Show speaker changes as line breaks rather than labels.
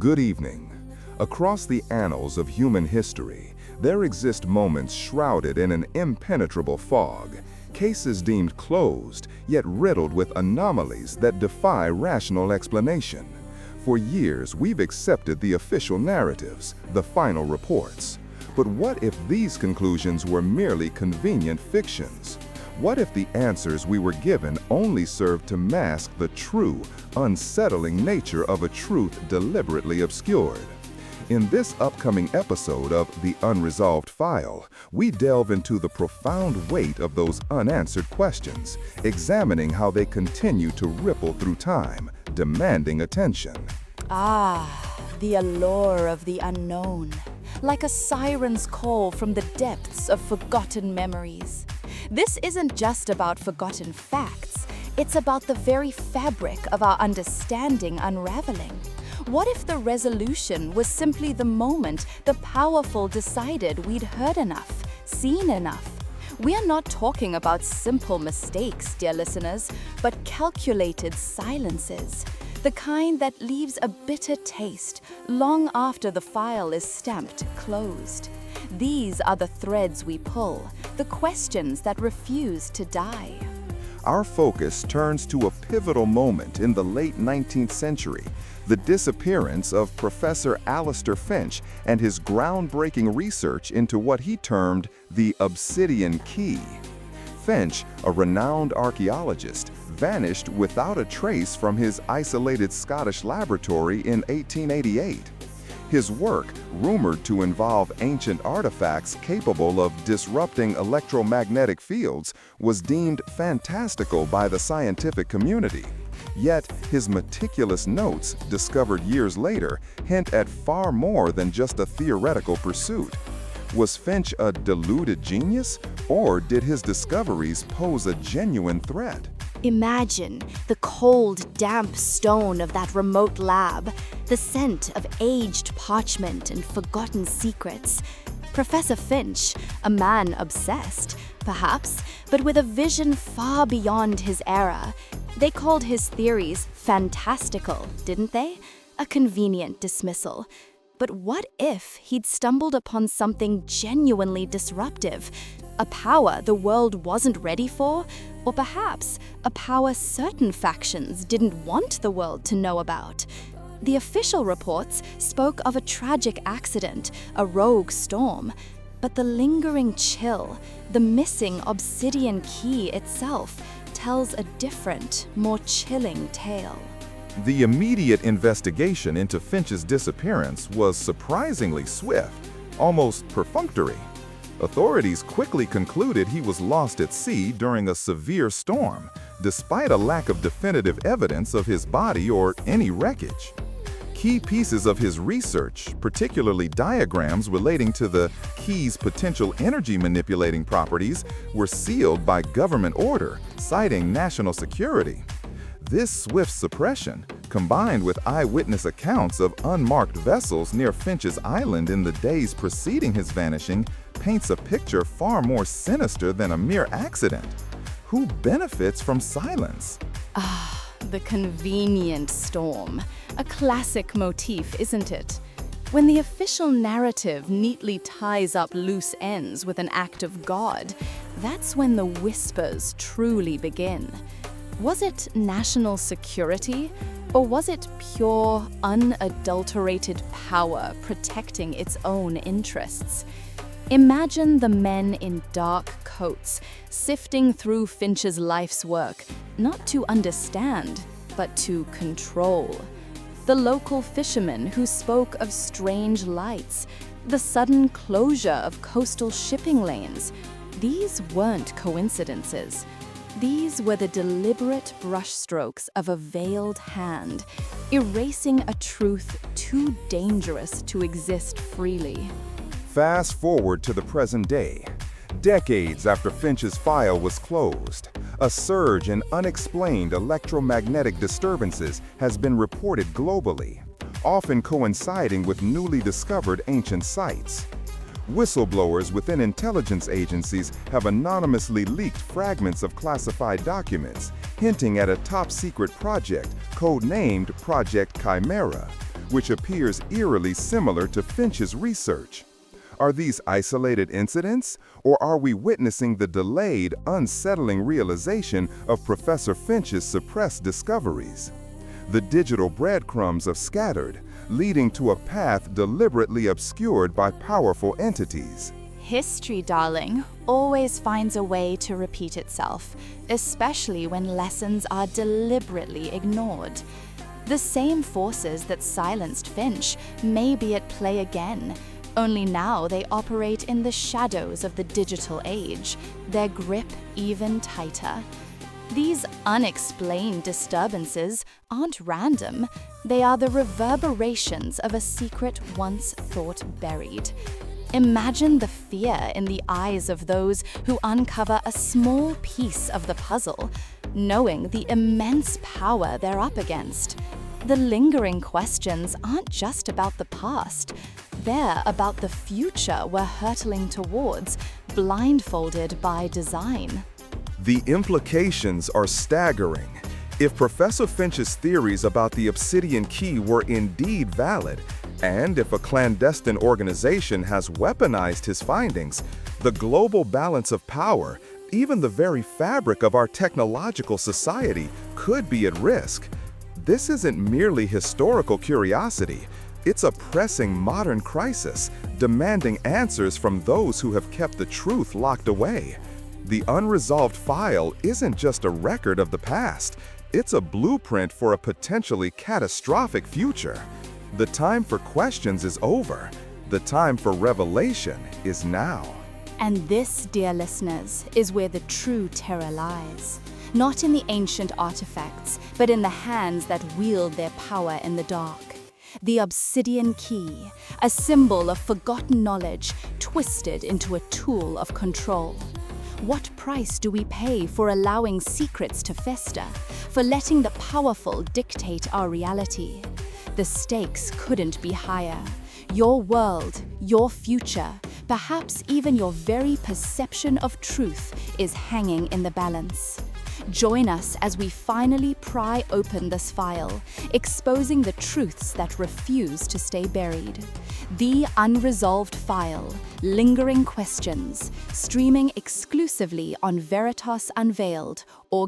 Good evening. Across the annals of human history, there exist moments shrouded in an impenetrable fog, cases deemed closed, yet riddled with anomalies that defy rational explanation. For years, we've accepted the official narratives, the final reports. But what if these conclusions were merely convenient fictions? What if the answers we were given only served to mask the true, unsettling nature of a truth deliberately obscured? In this upcoming episode of The Unresolved File, we delve into the profound weight of those unanswered questions, examining how they continue to ripple through time, demanding attention.
The allure of the unknown, like a siren's call from the depths of forgotten memories. This isn't just about forgotten facts, it's about the very fabric of our understanding unraveling. What if the resolution was simply the moment the powerful decided we'd heard enough, seen enough? We are not talking about simple mistakes, dear listeners, but calculated silences. The kind that leaves a bitter taste long after the file is stamped closed. These are the threads we pull, the questions that refuse to die.
Our focus turns to a pivotal moment in the late 19th century, the disappearance of Professor Alistair Finch and his groundbreaking research into what he termed the Obsidian Key. Finch, a renowned archaeologist, vanished without a trace from his isolated Scottish laboratory in 1888. His work, rumored to involve ancient artifacts capable of disrupting electromagnetic fields, was deemed fantastical by the scientific community. Yet, his meticulous notes, discovered years later, hint at far more than just a theoretical pursuit. Was Finch a deluded genius, or did his discoveries pose a genuine threat?
Imagine the cold, damp stone of that remote lab, the scent of aged parchment and forgotten secrets. Professor Finch, a man obsessed, perhaps, but with a vision far beyond his era. They called his theories fantastical, didn't they? A convenient dismissal. But what if he'd stumbled upon something genuinely disruptive? A power the world wasn't ready for? Or perhaps a power certain factions didn't want the world to know about? The official reports spoke of a tragic accident, a rogue storm. But the lingering chill, the missing obsidian key itself, tells a different, more chilling tale.
The immediate investigation into Finch's disappearance was surprisingly swift, almost perfunctory. Authorities quickly concluded he was lost at sea during a severe storm, despite a lack of definitive evidence of his body or any wreckage. Key pieces of his research, particularly diagrams relating to the key's potential energy manipulating properties, were sealed by government order, citing national security. This swift suppression, combined with eyewitness accounts of unmarked vessels near Finch's Island in the days preceding his vanishing, paints a picture far more sinister than a mere accident. Who benefits from silence?
The convenient storm. A classic motif, isn't it? When the official narrative neatly ties up loose ends with an act of God, that's when the whispers truly begin. Was it national security, or was it pure, unadulterated power protecting its own interests? Imagine the men in dark coats, sifting through Finch's life's work, not to understand, but to control. The local fishermen who spoke of strange lights, the sudden closure of coastal shipping lanes. These weren't coincidences. These were the deliberate brushstrokes of a veiled hand, erasing a truth too dangerous to exist freely.
Fast forward to the present day. Decades after Finch's file was closed, a surge in unexplained electromagnetic disturbances has been reported globally, often coinciding with newly discovered ancient sites. Whistleblowers within intelligence agencies have anonymously leaked fragments of classified documents, hinting at a top-secret project codenamed Project Chimera, which appears eerily similar to Finch's research. Are these isolated incidents, or are we witnessing the delayed, unsettling realization of Professor Finch's suppressed discoveries? The digital breadcrumbs are scattered, leading to a path deliberately obscured by powerful entities.
History, darling, always finds a way to repeat itself, especially when lessons are deliberately ignored. The same forces that silenced Finch may be at play again, only now they operate in the shadows of the digital age, their grip even tighter. These unexplained disturbances aren't random. They are the reverberations of a secret once thought buried. Imagine the fear in the eyes of those who uncover a small piece of the puzzle, knowing the immense power they're up against. The lingering questions aren't just about the past. They're about the future we're hurtling towards, blindfolded by design.
The implications are staggering. If Professor Finch's theories about the Obsidian Key were indeed valid, and if a clandestine organization has weaponized his findings, the global balance of power, even the very fabric of our technological society, could be at risk. This isn't merely historical curiosity. It's a pressing modern crisis, demanding answers from those who have kept the truth locked away. The unresolved file isn't just a record of the past. It's a blueprint for a potentially catastrophic future. The time for questions is over. The time for revelation is now.
And this, dear listeners, is where the true terror lies. Not in the ancient artifacts, but in the hands that wield their power in the dark. The Obsidian Key, a symbol of forgotten knowledge twisted into a tool of control. What price do we pay for allowing secrets to fester, for letting the powerful dictate our reality? The stakes couldn't be higher. Your world, your future, perhaps even your very perception of truth is hanging in the balance. Join us as we finally pry open this file, exposing the truths that refuse to stay buried. The Unresolved File, Lingering Questions, streaming exclusively on Veritas Unveiled or